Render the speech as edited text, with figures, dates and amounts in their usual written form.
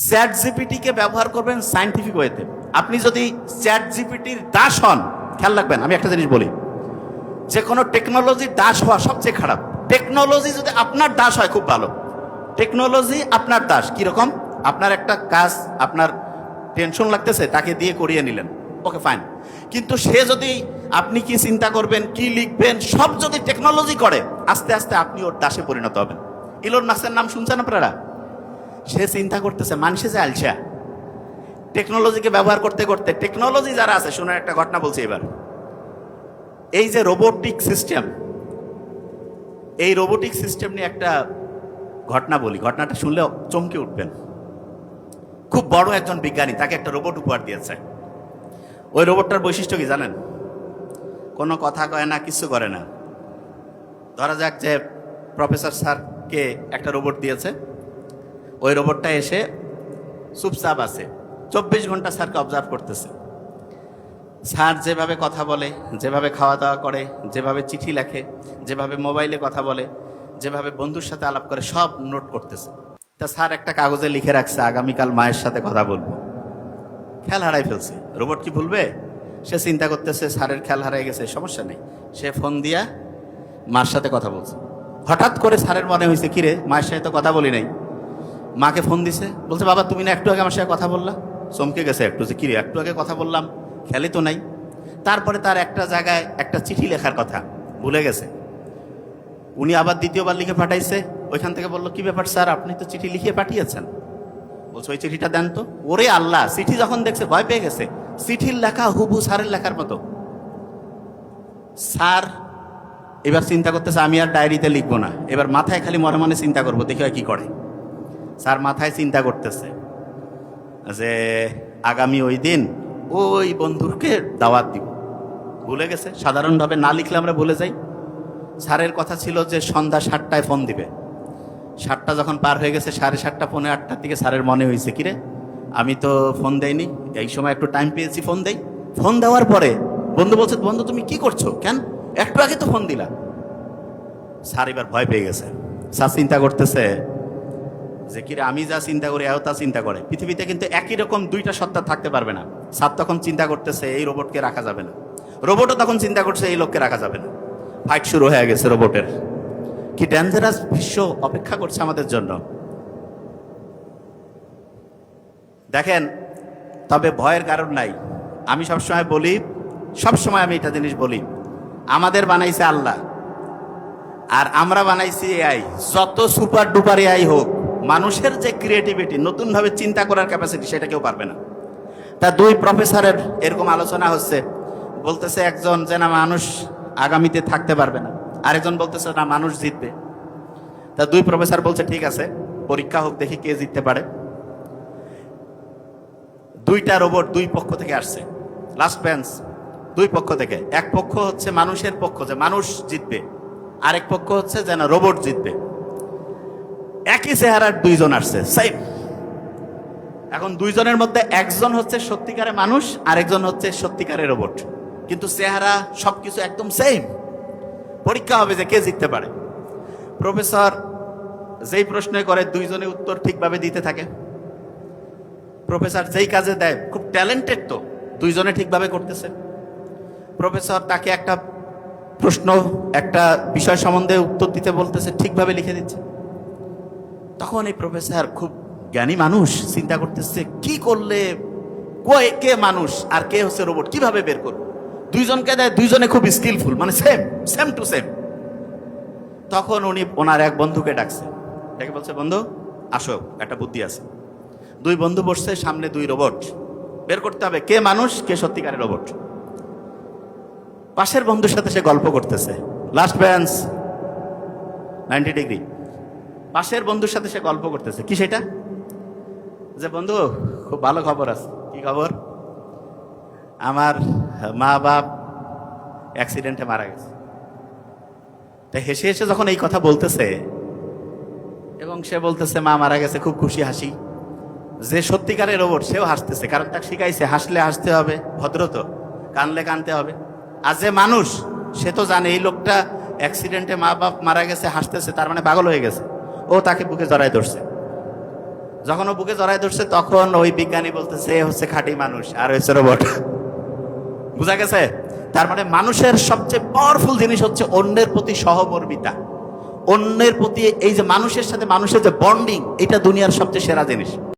Chat জিপিটিকে ব্যবহার করবেন scientific ওয়েতে। আপনি যদি চ্যাট জিপিটির দাস হন, খেয়াল রাখবেন, আমি একটা জিনিস বলি, যে কোনো টেকনোলজির দাস হওয়া সবচেয়ে খারাপ। টেকনোলজি যদি আপনার দাস হয় খুব ভালো। টেকনোলজি আপনার দাস কিরকম? আপনার একটা কাজ আপনার টেনশন লাগতেছে, তাকে দিয়ে করিয়ে নিলেন, ওকে ফাইন। কিন্তু সে যদি আপনি কি চিন্তা করবেন, কি লিখবেন, সব যদি টেকনোলজি করে, আস্তে আস্তে আপনি ওর দাসে পরিণত হবেন। ইলন মাস্কের নাম শুনছেন আপনারা? সে চিন্তা করতেছে মানুষে যে আলসা, টেকনোলজিকে ব্যবহার করতে করতে, টেকনোলজি যারা আছে, শোনার একটা ঘটনা বলছি এবার। এই যে রোবোটিক সিস্টেম, এই রোবোটিক সিস্টেম নিয়ে একটা ঘটনা বলি, ঘটনাটা শুনলে চমকে উঠবেন। খুব বড় একজন বিজ্ঞানী, তাকে একটা রোবট উপহার দিয়েছে। ওই রোবটটার বৈশিষ্ট্য কি জানেন? কোনো কথা কয় না, কিছু করে না। ধরা যাক যে প্রফেসর স্যারকে একটা রোবট দিয়েছে, ওই রোবটটা এসে চুপচাপ আছে, 24 ঘন্টা স্যারকে অবজার্ভ করতেছে। স্যার যেভাবে কথা বলে, যেভাবে খাওয়া দাওয়া করে, যেভাবে চিঠি লেখে, যেভাবে মোবাইলে কথা বলে, যেভাবে বন্ধুর সাথে আলাপ করে, সব নোট করতেছে। তা স্যার একটা কাগজে লিখে রাখছে, আগামীকাল মায়ের সাথে কথা বলবো। খেয়াল হারাই ফেলছে। রোবট কি ভুলবে? সে চিন্তা করতেছে স্যারের খেয়াল হারাই গেছে, সমস্যা নেই। সে ফোন দিয়া মার সাথে কথা বলছে। হঠাৎ করে স্যারের মনে হয়েছে, কিরে, মায়ের সাথে তো কথা বলি নাই। মাকে ফোন দিছে, বলছে বাবা তুমি না একটু আগে আমার সাথে কথা বললা। চমকে গেছে একটু, যে কিরে একটু আগে কথা বললাম, খেয়ালই তো নাই। তারপরে তার একটা জায়গায় একটা চিঠি লেখার কথা ভুলে গেছে। উনি আবার দ্বিতীয়বার লিখে পাঠাইছে। ওইখান থেকে বললো, কি ব্যাপার স্যার, আপনি তো চিঠি লিখে পাঠিয়েছেন। বলছে ওই চিঠিটা দেন তো। ওরে আল্লাহ, চিঠি যখন দেখছে ভয় পেয়ে গেছে। চিঠির লেখা হুবহু স্যারের লেখার মতো। স্যার এবার চিন্তা করতেছে, আমি আর ডায়েরিতে লিখবো না, এবার মাথায় খালি মনে মনে চিন্তা করবো, দেখি হয় কি করে। স্যার মাথায় চিন্তা করতেছে যে আগামী ওই দিন ওই বন্ধুকে দাওয়াত দিব। ভুলে গেছে। সাধারণভাবে না লিখলে আমরা ভুলে যাই। স্যারের কথা ছিল যে সন্ধ্যা 7টায় ফোন দিবে। 7টা যখন পার হয়ে গেছে, 7:30 পৌনে 8টার দিকে স্যারের মনে হয়েছে, কিরে আমি তো ফোন দেইনি, এই সময় একটু টাইম পেয়েছি, ফোন দেই। ফোন দেওয়ার পরে বন্ধু বলছে, বন্ধু তুমি কি করছো, কেন একটু আগে তো ফোন দিলা। স্যার এবার ভয় পেয়ে গেছে। স্যার চিন্তা করতেছে যে কিরে আমি যা চিন্তা করি এও তা চিন্তা করে। পৃথিবীতে কিন্তু একই রকম দুইটা সত্তা থাকতে পারবে না। স্যার তখন চিন্তা করতেছে এই রোবটকে রাখা যাবে না, রোবটও তখন চিন্তা করছে এই লোককে রাখা যাবে না। ফাইট শুরু হয়ে গেছে রোবটের। কি ডেঞ্জারাস বিশ্ব অপেক্ষা করছে আমাদের জন্য দেখেন। তবে ভয়ের কারণ নাই। আমি সবসময় বলি, সবসময় আমি এটা জিনিস বলি, আমাদের বানাইছে আল্লাহ আর আমরা বানাইছি এআই। যত সুপার ডুপার এআই হোক, মানুষের যে ক্রিয়েটিভিটি, নতুনভাবে চিন্তা করার ক্যাপাসিটি, সেটা কেউ পারবে না। তা দুই প্রফেসরের এরকম আলোচনা হচ্ছে। বলতেছে একজন যে না মানুষ আগামীতে থাকতে পারবে না, আরেকজন বলতেছে না মানুষ জিতবে। তা দুই প্রফেসর বলছে ঠিক আছে, পরীক্ষা হোক, দেখি কে জিততে পারে। দুইটা রোবট দুই পক্ষ থেকে আসছে, লাস্ট বেঞ্চ। দুই পক্ষ থেকে, এক পক্ষ হচ্ছে মানুষের পক্ষ, যে মানুষ জিতবে, আরেক পক্ষ হচ্ছে যে না রোবট জিতবে। একই চেহারার দুইজন আসছে, সেম। এখন দুইজনের মধ্যে একজন হচ্ছে সত্যিকারের মানুষ, আরেকজন হচ্ছে সত্যিকারের রোবট, কিন্তু চেহারা সবকিছু একদম সেম। পরীক্ষা হবে যে কে জিততে পারে। প্রফেসর যেই প্রশ্ন করে, দুইজনে উত্তর ঠিকভাবে দিতে থাকে। প্রফেসর যেই কাজে দেয়, খুব ট্যালেন্টেড, তো দুইজনে ঠিকভাবে করতেছে। প্রফেসর তাকে একটা প্রশ্ন, একটা বিষয় সম্বন্ধে উত্তর দিতে বলতেছে, ঠিকভাবে লিখে দিচ্ছে। তখন এই প্রফেসর, খুব জ্ঞানী মানুষ, চিন্তা করতেছে কি করলে কে মানুষ আর কে হচ্ছে রোবট, কিভাবে বের করবো। দুইজনকে দেয়, দুইজনে খুব স্কিলফুল, মানে সেম, সেম টু সেম। তখন উনি ওনার এক বন্ধুকে ডাকছে, ডেকে বলছে, বন্ধু আসো, একটা বুদ্ধি আছে। দুই বন্ধু বসছে, সামনে দুই রোবট, বের করতে হবে কে মানুষ কে সত্যিকারের রোবট। পাশের বন্ধুর সাথে সে গল্প করতেছে, লাস্ট বেঞ্চ 90 ডিগ্রি। পাশের বন্ধুর সাথে সে গল্প করতেছে, কি সেটা? যে বন্ধু খুব ভালো খবর আছে। কি খবর? আমার মা বাপ অ্যাক্সিডেন্টে মারা গেছে। তা হেসে হেসে যখন এই কথা বলতেছে, এবং সে বলতেছে মা মারা গেছে, খুব খুশি হাসি। যে সত্যিকারের রোবট সেও হাসতেছে, কারণ তাকে শিখাইছে হাসলে হাসতে হবে, ভদ্র তো, কানলে কানতে হবে। আর যে মানুষ, সে তো জানে এই লোকটা অ্যাক্সিডেন্টে মা বাপ মারা গেছে, হাসতেছে, তার মানে পাগল হয়ে গেছে। ও তাকে বুকে জড়ায় ধরছে। যখন ও বুকে জড়ায় ধরছে তখন ওই বিজ্ঞানী বলতেছে এ হচ্ছে খাঁটি মানুষ আর হচ্ছে রোবট। বুঝা গেছে? তার মানে মানুষের সবচেয়ে পাওয়ারফুল জিনিস হচ্ছে অন্যের প্রতি সহমর্মিতা, অন্যের প্রতি এই যে মানুষের সাথে মানুষের যে বন্ডিং, এটা দুনিয়ার সবচেয়ে সেরা জিনিস।